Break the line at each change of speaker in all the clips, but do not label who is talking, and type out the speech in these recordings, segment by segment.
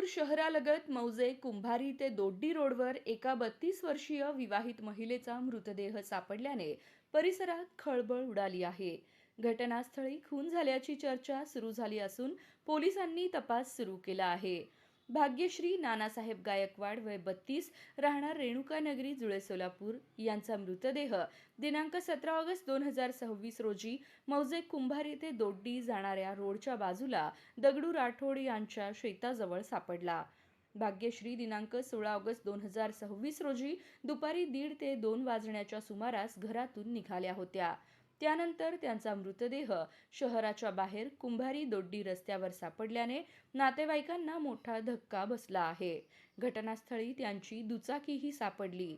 शहरालगत मौजे कुंभारी ते दोड्डी रोडवर एका 32 वर्षीय विवाहित महिलेचा मृतदेह सापडल्याने परिसरात खळबळ उडाली आहे. घटनास्थळी खून झाल्याची चर्चा सुरू झाली असून पोलिसांनी तपास सुरू केला आहे. भाग्यश्री नानासाहेब गायकवाड वय 32 राहणार रेणुकानगरी जुळे सोलापूर यांचा मृतदेह दिनांक 17 ऑगस्ट 2026 रोजी मौजे कुंभारी ते दोड्डी जाणाऱ्या रोडच्या बाजूला दगडू राठोड यांच्या शेताजवळ सापडला. भाग्यश्री दिनांक 16 ऑगस्ट 2026 रोजी दुपारी 1:30 ते 2 वाजण्याच्या सुमारास घरातून निघाल्या होत्या. त्यानंतर त्यांचा मृतदेह शहराच्या बाहेर कुंभारी दोड्डी रस्त्यावर सापडल्याने नातेवाईकांना मोठा धक्का बसला आहे. घटनास्थळी त्यांची दुचाकीही सापडली.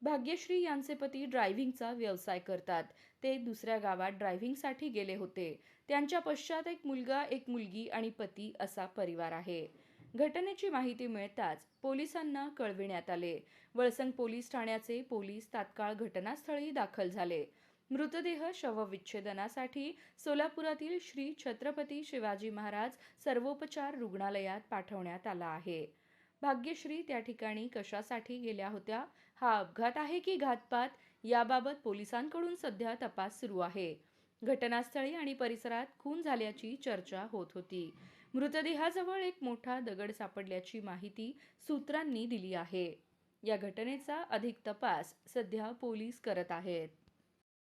भाग्यश्री यांचे पती ड्रायव्हिंगचा व्यवसाय करतात. ते दुसऱ्या गावात ड्रायव्हिंगसाठी गेले होते. त्यांच्या पश्चात एक मुलगा, एक मुलगी आणि पती असा परिवार आहे. घटनेची माहिती मिळताच पोलिसांना कळविण्यात आले. वळसंग पोलीस ठाण्याचे पोलीस तात्काळ घटनास्थळी दाखल झाले. मृतदेह शवविच्छेदनासाठी सोलापुरातील श्री छत्रपती शिवाजी महाराज सर्वोपचार रुग्णालयात पाठवण्यात आला आहे. भाग्यश्री त्या ठिकाणी कशासाठी गेल्या होत्या, हा अपघात आहे की घातपात, याबाबत पोलिसांकडून सध्या तपास सुरू आहे. घटनास्थळी आणि परिसरात खून झाल्याची चर्चा होत होती. मृतदेहाजवळ एक मोठा दगड सापडल्याची माहिती सूत्रांनी दिली आहे. या घटनेचा अधिक तपास सध्या पोलीस करत आहेत.